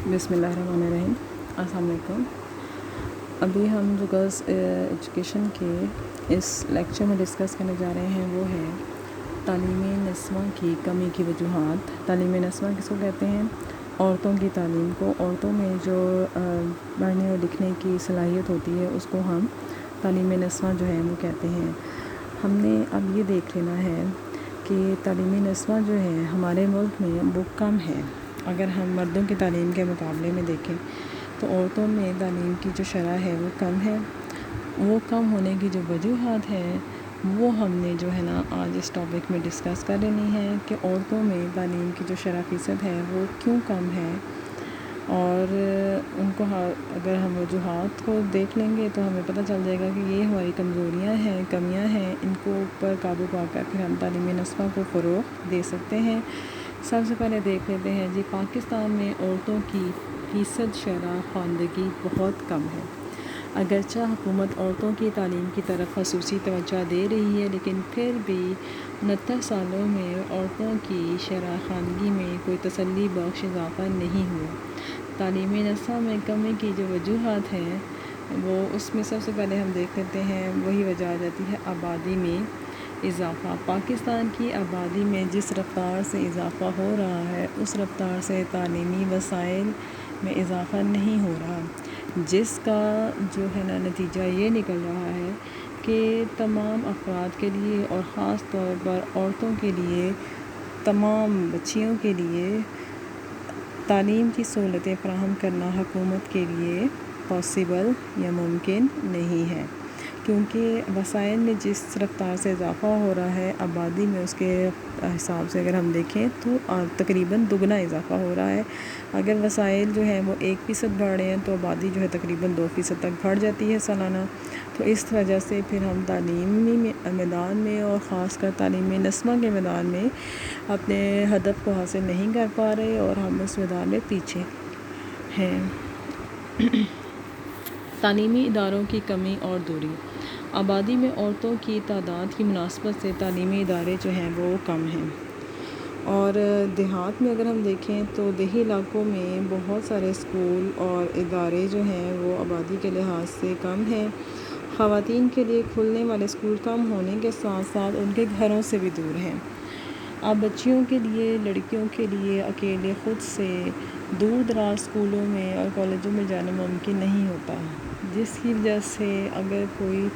بسم اللہ الرحمن الرحیم۔ السلام علیکم۔ ابھی ہم جو گرلس ایجوکیشن کے اس لیکچر میں ڈسکس کرنے جا رہے ہیں وہ ہے تعلیم نسواں کی کمی کی وجوہات۔ تعلیم نسواں کس کو کہتے ہیں؟ عورتوں کی تعلیم کو، عورتوں میں جو پڑھنے اور لکھنے کی صلاحیت ہوتی ہے اس کو ہم تعلیم نسواں جو ہے وہ کہتے ہیں۔ ہم نے اب یہ دیکھ لینا ہے کہ تعلیم نسواں جو ہے ہمارے ملک میں وہ کم ہے۔ اگر ہم مردوں کی تعلیم کے مقابلے میں دیکھیں تو عورتوں میں تعلیم کی جو شرح ہے وہ کم ہے۔ وہ کم ہونے کی جو وجوہات ہیں وہ ہم نے جو ہے نا آج اس ٹاپک میں ڈسکس کر لینی ہے کہ عورتوں میں تعلیم کی جو شرح فیصد ہے وہ کیوں کم ہے، اور ان کو اگر ہم وجوہات کو دیکھ لیں گے تو ہمیں پتہ چل جائے گا کہ یہ ہماری کمزوریاں ہیں، کمیاں ہیں، ان کو اوپر قابو پا کر پھر ہم تعلیم نسواں کو فروغ دے سکتے ہیں۔ سب سے پہلے دیکھ لیتے ہیں جی پاکستان میں عورتوں کی فیصد شرح خواندگی بہت کم ہے۔ اگرچہ حکومت عورتوں کی تعلیم کی طرف خصوصی توجہ دے رہی ہے، لیکن پھر بھی 69 سالوں میں عورتوں کی شرح خواندگی میں کوئی تسلی بخش اضافہ نہیں ہوا۔ تعلیم نسواں میں کمی کی جو وجوہات ہیں وہ اس میں سب سے پہلے ہم دیکھ لیتے ہیں، وہی وجہ آ جاتی ہے آبادی میں اضافہ۔ پاکستان کی آبادی میں جس رفتار سے اضافہ ہو رہا ہے اس رفتار سے تعلیمی وسائل میں اضافہ نہیں ہو رہا، جس کا جو ہے نا نتیجہ یہ نکل رہا ہے کہ تمام افراد کے لیے اور خاص طور پر عورتوں کے لیے، تمام بچیوں کے لیے تعلیم کی سہولتیں فراہم کرنا حکومت کے لیے پاسبل یا ممکن نہیں ہے، کیونکہ وسائل میں جس رفتار سے اضافہ ہو رہا ہے آبادی میں اس کے حساب سے اگر ہم دیکھیں تو تقریباً دگنا اضافہ ہو رہا ہے۔ اگر وسائل جو ہیں وہ 1% بڑھ رہے ہیں تو آبادی جو ہے تقریباً 2% تک بڑھ جاتی ہے سالانہ۔ تو اس وجہ سے پھر ہم تعلیمی میدان میں اور خاص کر تعلیم نسواں کے میدان میں اپنے ہدف کو حاصل نہیں کر پا رہے اور ہم اس میدان میں پیچھے ہیں۔ تعلیمی اداروں کی کمی اور دوری۔ آبادی میں عورتوں کی تعداد کی مناسبت سے تعلیمی ادارے جو ہیں وہ کم ہیں، اور دیہات میں اگر ہم دیکھیں تو دیہی علاقوں میں بہت سارے اسکول اور ادارے جو ہیں وہ آبادی کے لحاظ سے کم ہیں۔ خواتین کے لیے کھلنے والے اسکول کم ہونے کے ساتھ ساتھ ان کے گھروں سے بھی دور ہیں۔ اب بچیوں کے لیے، لڑکیوں کے لیے اکیلے خود سے دور دراز اسکولوں میں اور کالجوں میں جانا ممکن نہیں ہوتا، جس کی وجہ سے اگر کوئی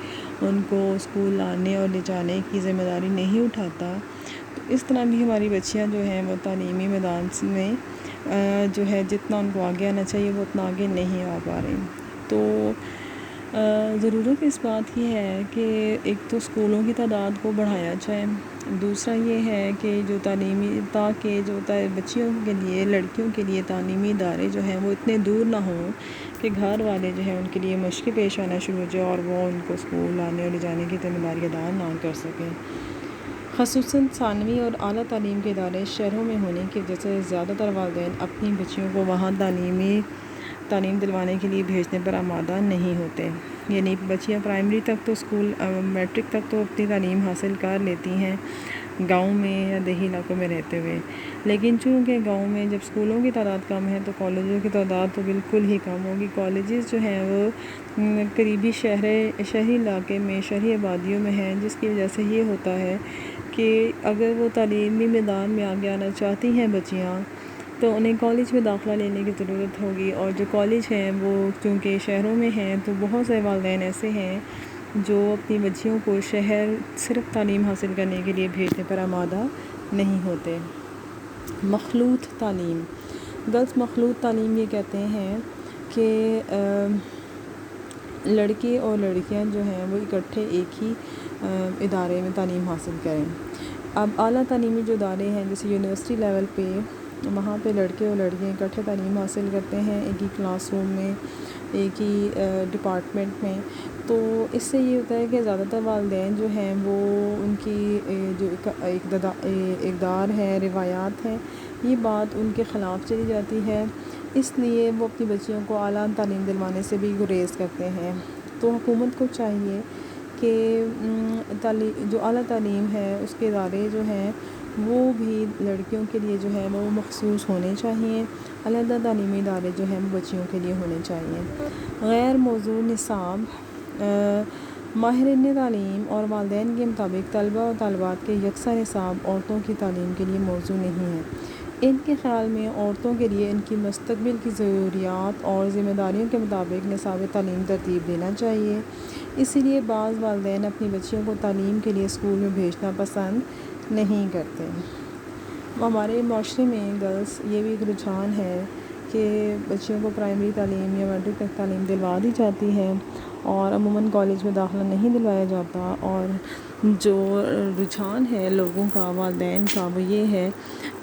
ان کو اسکول لانے اور لے جانے کی ذمہ داری نہیں اٹھاتا تو اس طرح بھی ہماری بچیاں جو ہیں وہ تعلیمی میدان میں جو ہے جتنا ان کو آگے آنا چاہیے وہ اتنا آگے نہیں آ پا رہے۔ تو ضرورت اس بات کی ہے کہ ایک تو اسکولوں کی تعداد کو بڑھایا جائے، دوسرا یہ ہے کہ جو تعلیمی تاکہ جو بچیوں کے لیے، لڑکیوں کے لیے تعلیمی ادارے جو ہیں وہ اتنے دور نہ ہوں کہ گھر والے جو ہیں ان کے لیے مشکل پیش آنا شروع ہو جائے اور وہ ان کو اسکول لانے اور لے جانے کی ذمہ داری ادا نہ کر سکیں۔ خصوصاً ثانوی اور اعلیٰ تعلیم کے ادارے شہروں میں ہونے کی وجہ سے زیادہ تر والدین اپنی بچیوں کو وہاں تعلیم دلوانے کے لیے بھیجنے پر آمادہ نہیں ہوتے، یعنی بچیاں پرائمری تک تو اسکول، میٹرک تک تو اپنی تعلیم حاصل کر لیتی ہیں گاؤں میں یا دیہی علاقوں میں رہتے ہوئے، لیکن چونکہ گاؤں میں جب اسکولوں کی تعداد کم ہے تو کالجوں کی تعداد تو بالکل ہی کم ہوگی۔ کالجز جو ہیں وہ قریبی شہری علاقے میں، شہری آبادیوں میں ہیں، جس کی وجہ سے یہ ہوتا ہے کہ اگر وہ تعلیمی میدان میں آگے آنا چاہتی ہیں بچیاں تو انہیں کالج میں داخلہ لینے کی ضرورت ہوگی، اور جو کالج ہیں وہ چونکہ شہروں میں ہیں تو بہت سے والدین ایسے ہیں جو اپنی بچیوں کو شہر صرف تعلیم حاصل کرنے کے لیے بھیجنے پر آمادہ نہیں ہوتے۔ مخلوط تعلیم۔ گرلس مخلوط تعلیم یہ کہتے ہیں کہ لڑکے اور لڑکیاں جو ہیں وہ اکٹھے ایک ہی ادارے میں تعلیم حاصل کریں۔ اب اعلیٰ تعلیمی جو ادارے ہیں جیسے یونیورسٹی لیول پہ، وہاں پہ لڑکے اور لڑکیاں اکٹھے تعلیم حاصل کرتے ہیں ایک ہی کلاس روم میں، ایک ہی ڈپارٹمنٹ میں، تو اس سے یہ ہوتا ہے کہ زیادہ تر والدین جو ہیں وہ ان کی جو اقدار ہے، روایات ہیں، یہ بات ان کے خلاف چلی جاتی ہے، اس لیے وہ اپنی بچیوں کو اعلیٰ تعلیم دلوانے سے بھی گریز کرتے ہیں۔ تو حکومت کو چاہیے کہ جو اعلیٰ تعلیم ہے اس کے ادارے جو ہیں وہ بھی لڑکیوں کے لیے جو ہے وہ مخصوص ہونے چاہیے، علیحدہ تعلیمی ادارے جو ہیں بچیوں کے لیے ہونے چاہیے۔ غیر موضوع نصاب ماہرین تعلیم اور والدین کے مطابق طلبہ اور طالبات کے یکساں نصاب عورتوں کی تعلیم کے لیے موزوں نہیں ہے۔ ان کے خیال میں عورتوں کے لیے ان کی مستقبل کی ضروریات اور ذمہ داریوں کے مطابق نصاب تعلیم ترتیب دینا چاہیے۔ اسی لیے بعض والدین اپنی بچیوں کو تعلیم کے لیے اسکول میں بھیجنا پسند نہیں کرتے۔ ہمارے معاشرے میں گرلس یہ بھی ایک رجحان ہے کہ بچیوں کو پرائمری تعلیم یا میٹرک تک تعلیم دلوا دی جاتی ہے اور عموماً کالج میں داخلہ نہیں دلوایا جاتا، اور جو رجحان ہے لوگوں کا، والدین کا، وہ یہ ہے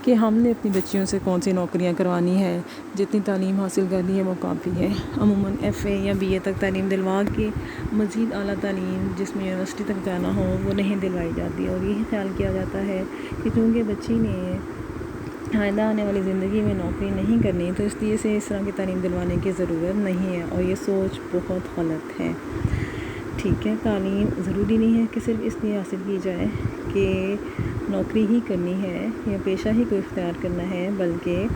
کہ ہم نے اپنی بچیوں سے کون سی نوکریاں کروانی ہے، جتنی تعلیم حاصل کرنی ہے وہ کافی ہے۔ عموماً ایف اے یا بی اے تک تعلیم دلوا کے مزید اعلیٰ تعلیم جس میں یونیورسٹی تک جانا ہو وہ نہیں دلوائی جاتی، اور یہی خیال کیا جاتا ہے کہ چونکہ بچی نے آئندہ آنے والی زندگی میں نوکری نہیں کرنی تو اس لیے سے اس طرح کی تعلیم دلوانے کی ضرورت نہیں ہے، اور یہ سوچ بہت غلط ہے۔ ٹھیک ہے، تعلیم ضروری نہیں ہے کہ صرف اس لیے حاصل کی جائے کہ نوکری ہی کرنی ہے یا پیشہ ہی کوئی اختیار کرنا ہے، بلکہ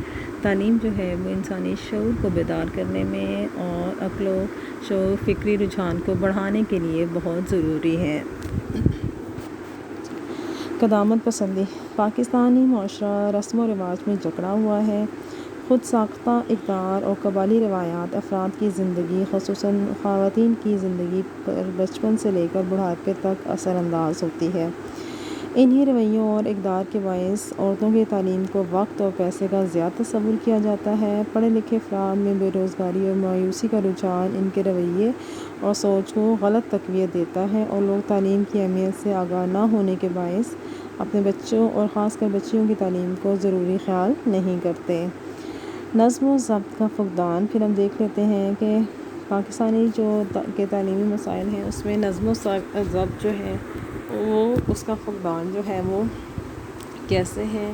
تعلیم جو ہے وہ انسانی شعور کو بیدار کرنے میں اور عقل و شعور، فکری رجحان کو بڑھانے کے لیے بہت ضروری ہے۔ قدامت پسندی پاکستانی معاشرہ رسم و رواج میں جکڑا ہوا ہے۔ خود ساختہ اقدار اور قبائلی روایات افراد کی زندگی، خصوصاً خواتین کی زندگی پر بچپن سے لے کر بڑھاپے تک اثر انداز ہوتی ہے۔ انہی رویوں اور اقدار کے باعث عورتوں کی تعلیم کو وقت اور پیسے کا زیادہ تصور کیا جاتا ہے۔ پڑھے لکھے افراد میں بے روزگاری اور مایوسی کا رجحان ان کے رویے اور سوچ کو غلط تقویت دیتا ہے، اور لوگ تعلیم کی اہمیت سے آگاہ نہ ہونے کے باعث اپنے بچوں اور خاص کر بچیوں کی تعلیم کو ضروری خیال نہیں کرتے۔ نظم و ضبط کا فقدان، پھر ہم دیکھ لیتے ہیں کہ پاکستانی جو تعلیمی مسائل ہیں اس میں نظم و ضبط جو ہے وہ اس کا فقدان جو ہے وہ کیسے ہے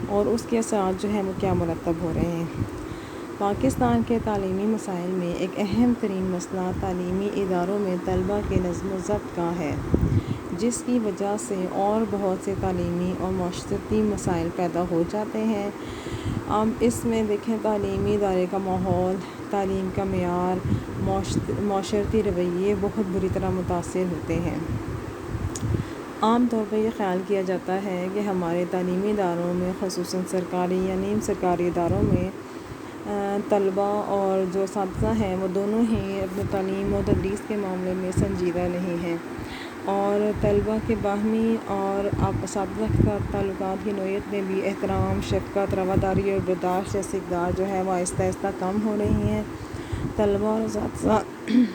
اور اس کے اثرات جو ہیں وہ کیا مرتب ہو رہے ہیں۔ پاکستان کے تعلیمی مسائل میں ایک اہم ترین مسئلہ تعلیمی اداروں میں طلبہ کے نظم و ضبط کا ہے، جس کی وجہ سے اور بہت سے تعلیمی اور معاشرتی مسائل پیدا ہو جاتے ہیں۔ اب اس میں دیکھیں تعلیمی ادارے کا ماحول، تعلیم کا معیار، معاشرتی رویے بہت بری طرح متاثر ہوتے ہیں۔ عام طور پر یہ خیال کیا جاتا ہے کہ ہمارے تعلیمی اداروں میں، خصوصاً سرکاری یا نیم سرکاری اداروں میں، طلبہ اور جو اساتذہ ہیں وہ دونوں ہی اپنے تعلیم و تدریس کے معاملے میں سنجیدہ نہیں ہیں، اور طلبہ کے باہمی اور اساتذہ کے ساتھ تعلقات کی نوعیت میں بھی احترام، شفقت، رواداری اور برداشت جیسے اقدار جو ہے وہ آہستہ آہستہ کم ہو رہی ہیں۔ طلبہ اور اساتذہ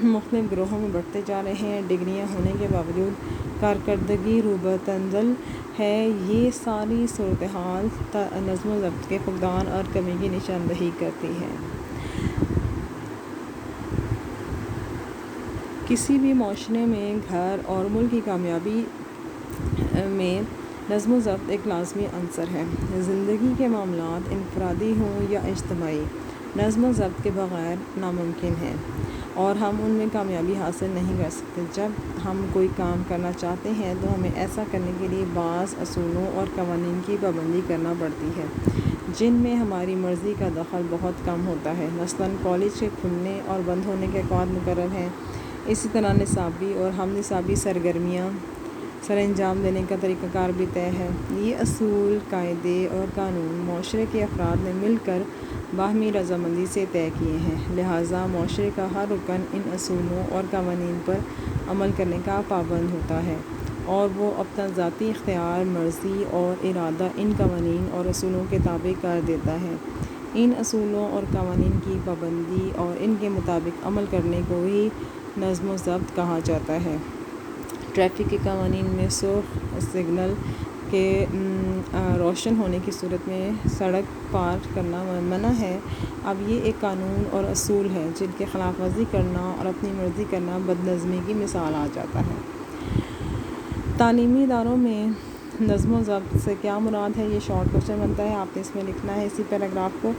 مختلف گروہوں میں بڑھتے جا رہے ہیں۔ ڈگریاں ہونے کے باوجود کارکردگی روبہ ہے۔ یہ ساری صورتحال نظم و ضبط کے فقدان اور کمی کی نشاندہی کرتی ہے۔ کسی بھی معاشرے میں گھر اور ملک کی کامیابی میں نظم و ضبط ایک لازمی عنصر ہے۔ زندگی کے معاملات انفرادی ہوں یا اجتماعی، نظم و ضبط کے بغیر ناممکن ہے، اور ہم ان میں کامیابی حاصل نہیں کر سکتے۔ جب ہم کوئی کام کرنا چاہتے ہیں تو ہمیں ایسا کرنے کے لیے بعض اصولوں اور قوانین کی پابندی کرنا پڑتی ہے، جن میں ہماری مرضی کا دخل بہت کم ہوتا ہے۔ مثلاً کالج کے کھلنے اور بند ہونے کے اوقات مقرر ہیں، اسی طرح نصابی اور ہم نصابی سرگرمیاں سر انجام دینے کا طریقہ کار بھی طے ہے۔ یہ اصول، قاعدے اور قانون معاشرے کے افراد نے مل کر باہمی رضامندی سے طے کیے ہیں، لہٰذا معاشرے کا ہر رکن ان اصولوں اور قوانین پر عمل کرنے کا پابند ہوتا ہے، اور وہ اپنا ذاتی اختیار، مرضی اور ارادہ ان قوانین اور اصولوں کے تابع کر دیتا ہے۔ ان اصولوں اور قوانین کی پابندی اور ان کے مطابق عمل کرنے کو ہی نظم و ضبط کہا جاتا ہے۔ ٹریفک کے قوانین میں سرخ سگنل کے روشن ہونے کی صورت میں سڑک پار کرنا منع ہے۔ اب یہ ایک قانون اور اصول ہے جن کے خلاف ورزی کرنا اور اپنی مرضی کرنا بد نظمی کی مثال آ جاتا ہے۔ تعلیمی اداروں میں نظم و ضبط سے کیا مراد ہے، یہ شارٹ کوشچن بنتا ہے، آپ نے اس میں لکھنا ہے اسی پیراگراف کو۔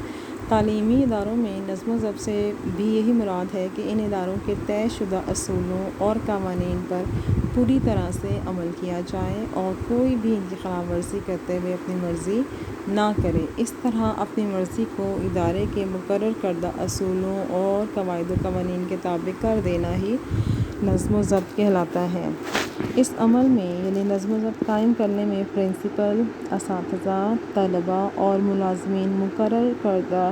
تعلیمی اداروں میں نظم و ضبط سے بھی یہی مراد ہے کہ ان اداروں کے طے شدہ اصولوں اور قوانین پر پوری طرح سے عمل کیا جائے اور کوئی بھی ان کی خلاف ورزی کرتے ہوئے اپنی مرضی نہ کرے۔ اس طرح اپنی مرضی کو ادارے کے مقرر کردہ اصولوں اور قواعد و قوانین کے تابع کر دینا ہی نظم و ضبط کہلاتا ہے۔ اس عمل میں یعنی نظم و ضبط قائم کرنے میں پرنسپل، اساتذہ، طلباء اور ملازمین مقرر کردہ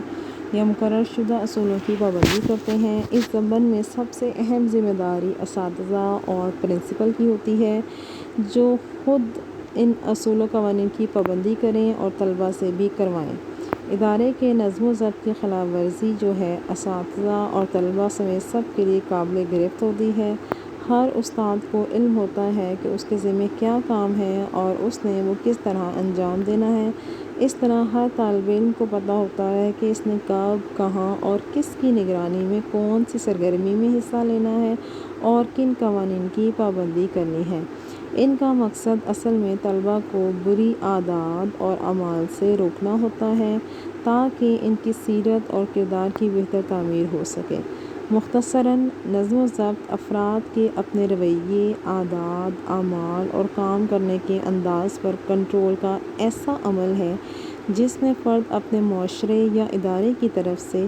یا مقرر شدہ اصولوں کی پابندی کرتے ہیں۔ اس ضمن میں سب سے اہم ذمہ داری اساتذہ اور پرنسپل کی ہوتی ہے، جو خود ان اصول و قوانین کی پابندی کریں اور طلباء سے بھی کروائیں۔ ادارے کے نظم و ضبط کی خلاف ورزی جو ہے اساتذہ اور طلباء سمیت سب کے لیے قابل گرفت ہوتی ہے۔ ہر استاد کو علم ہوتا ہے کہ اس کے ذمہ کیا کام ہے اور اس نے وہ کس طرح انجام دینا ہے۔ اس طرح ہر طالب علم کو پتہ ہوتا ہے کہ اس نے کب، کہاں اور کس کی نگرانی میں کون سی سرگرمی میں حصہ لینا ہے اور کن قوانین کی پابندی کرنی ہے۔ ان کا مقصد اصل میں طلباء کو بری عادات اور اعمال سے روکنا ہوتا ہے تاکہ ان کی سیرت اور کردار کی بہتر تعمیر ہو سکے۔ مختصراً، نظم و ضبط افراد کے اپنے رویے، عادات، اعمال اور کام کرنے کے انداز پر کنٹرول کا ایسا عمل ہے جس میں فرد اپنے معاشرے یا ادارے کی طرف سے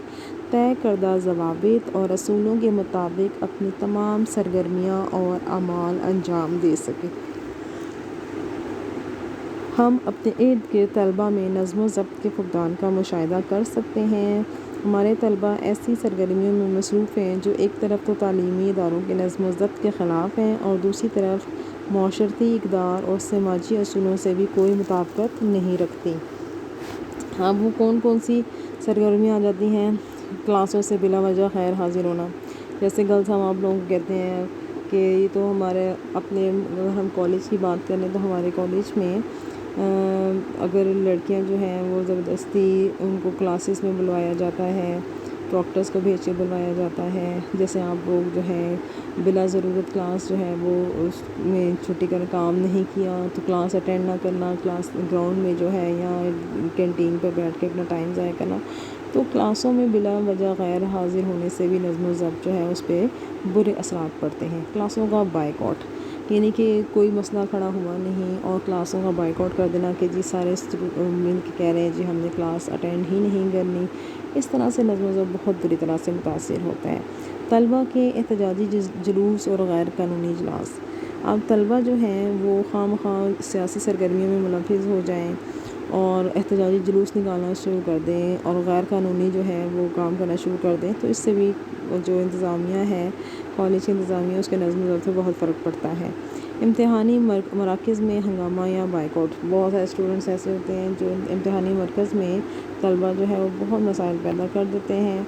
طے کردہ ضوابط اور اصولوں کے مطابق اپنی تمام سرگرمیاں اور اعمال انجام دے سکے۔ ہم اپنے ارد گرد طلباء میں نظم و ضبط کے فقدان کا مشاہدہ کر سکتے ہیں۔ ہمارے طلباء ایسی سرگرمیوں میں مصروف ہیں جو ایک طرف تو تعلیمی اداروں کے نظم و ضبط کے خلاف ہیں اور دوسری طرف معاشرتی اقدار اور سماجی اصولوں سے بھی کوئی مطابقت نہیں رکھتی۔ اب وہ کون کون سی سرگرمیاں آ جاتی ہیں؟ کلاسوں سے بلا وجہ غیر حاضر ہونا، جیسے گرلز ہم آپ لوگوں کو کہتے ہیں کہ یہ تو ہمارے اپنے، اگر ہم کالج کی بات کریں تو ہمارے کالج میں اگر لڑکیاں جو ہیں وہ زبردستی ان کو کلاسز میں بلوایا جاتا ہے، پروکٹرز کو بھیج کے بلوایا جاتا ہے، جیسے آپ لوگ جو ہیں بلا ضرورت کلاس جو ہے وہ اس میں چھٹی کر کام نہیں کیا تو کلاس اٹینڈ نہ کرنا، کلاس گراؤنڈ میں جو ہے یا کینٹین پہ بیٹھ کے اپنا ٹائم ضائع کرنا، تو کلاسوں میں بلا وجہ غیر حاضر ہونے سے بھی نظم و ضبط جو ہے اس پہ برے اثرات پڑتے ہیں۔ کلاسوں کا بائیکاٹ، یعنی کہ کوئی مسئلہ کھڑا ہوا نہیں اور کلاسوں کا بائیکاٹ کر دینا کہ جی سارے مل کے کہہ رہے ہیں جی ہم نے کلاس اٹینڈ ہی نہیں کرنی، اس طرح سے نظم و ضبط بہت بری طرح سے متاثر ہوتا ہے۔ طلباء کے احتجاجی جلوس اور غیر قانونی اجلاس، اب طلباء جو ہیں وہ خواہ مخواہ سیاسی سرگرمیوں میں ملوث ہو جائیں اور احتجاجی جلوس نکالنا شروع کر دیں اور غیر قانونی جو ہے وہ کام کرنا شروع کر دیں، تو اس سے بھی جو انتظامیہ ہے، کالج کی انتظامیہ، اس کے نظم و ضبط پہ بہت فرق پڑتا ہے۔ امتحانی مراکز میں ہنگامہ یا بائیکاٹ، بہت سارے اسٹوڈنٹس ایسے ہوتے ہیں جو امتحانی مرکز میں طلباء جو ہے وہ بہت مسائل پیدا کر دیتے ہیں،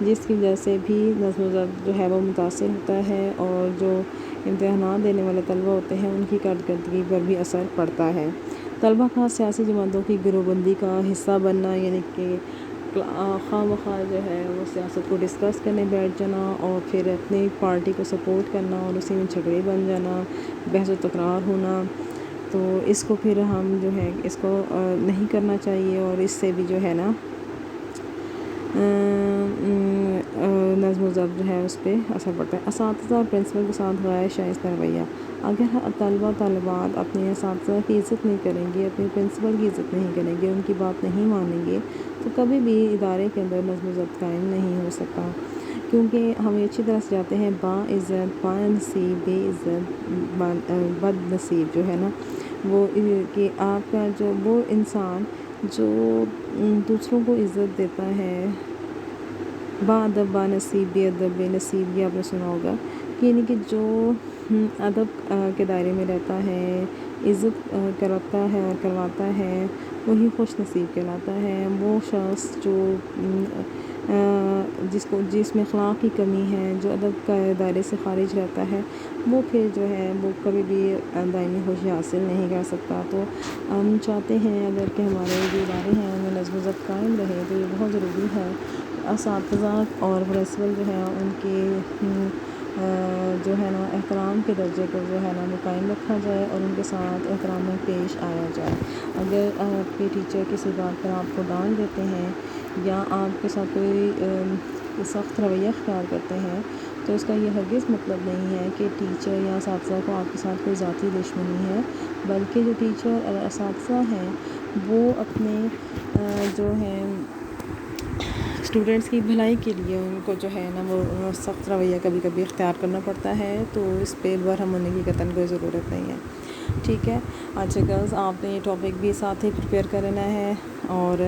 جس کی وجہ سے بھی نظم و ضبط جو ہے وہ متاثر ہوتا ہے اور جو امتحانات دینے والے طلباء ہوتے ہیں ان کی کارکردگی پر بھی اثر پڑتا ہے۔ طلباء کا سیاسی جماعتوں کی گروہ بندی کا حصہ بننا، یعنی کہ خواہ مخواہ جو ہے وہ سیاست کو ڈسکس کرنے بیٹھ جانا اور پھر اپنی پارٹی کو سپورٹ کرنا اور اسی میں جھگڑے بن جانا، بحث و تکرار ہونا، تو اس کو پھر ہم جو ہے اس کو نہیں کرنا چاہیے اور اس سے بھی جو ہے نا نظم و ضبط جو ہے اس پہ اثر پڑتا ہے۔ اساتذہ اور پرنسپل کے ساتھ غیر شائستہ رویہ، اگر طلباء طالبات اپنے اساتذہ کی عزت نہیں کریں گے، اپنے پرنسپل کی عزت نہیں کریں گے، ان کی بات نہیں مانیں گے تو کبھی بھی ادارے کے اندر نظم و ضبط قائم نہیں ہو سکتا، کیونکہ ہم اچھی طرح سے جاتے ہیں با عزت، با نصیب، بے عزت، بد نصیب جو ہے نا وہ کہ آپ کا جو وہ انسان جو دوسروں کو عزت دیتا ہے، با ادب با نصیب، بے ادب بے نصیب، یہ آپ نے سنا ہوگا، یعنی کہ جو ادب کے دائرے میں رہتا ہے، عزت کرتا ہے اور کرواتا ہے، وہی خوش نصیب کہلاتا ہے۔ وہ شخص جو جس میں اخلاق کی کمی ہے، جو ادب کا دائرے سے خارج رہتا ہے، وہ پھر جو ہے وہ کبھی بھی دائمی خوشی حاصل نہیں کر سکتا۔ تو ہم چاہتے ہیں اگر کہ ہمارے جو ادارے ہیں ان میں نظم و ضبط قائم رہے تو یہ بہت ضروری ہے۔ اساتذہ اور پرنسپل جو ہے ان کے جو ہے نا احترام کے درجے کو جو ہے نا وہ قائم رکھا جائے اور ان کے ساتھ احترام میں پیش آیا جائے۔ اگر آپ کے ٹیچر کسی بات پر آپ کو ڈانٹ دیتے ہیں یا آپ کے ساتھ کوئی سخت رویہ اختیار کرتے ہیں تو اس کا یہ ہرگز مطلب نہیں ہے کہ ٹیچر یا اساتذہ کو آپ کے ساتھ کوئی ذاتی دشمنی ہے، بلکہ جو ٹیچر اور اساتذہ ہیں وہ اپنے جو ہیں اسٹوڈنٹس کی بھلائی کے لیے ان کو جو ہے نا وہ سخت رویہ کبھی کبھی اختیار کرنا پڑتا ہے، تو اس پہ برہم ہونے کی قطعاً کوئی ضرورت نہیں ہے. ٹھیک ہے. اچھا گرلز، آپ نے یہ ٹاپک بھی ساتھ ہی پریپیئر کر لینا ہے، اور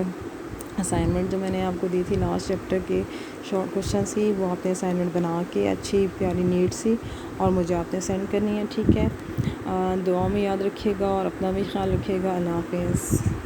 اسائنمنٹ جو میں نے آپ کو دی تھی لاسٹ چیپٹر کے شارٹ کوشچنس کی، وہ آپ نے اسائنمنٹ بنا کے اچھی پیاری نیٹ سی اور مجھے آپ نے سینڈ کرنی ہے. ٹھیک ہے. دعا میں یاد رکھیے گا اور اپنا بھی خیال رکھیے گا. اللہ حافظ.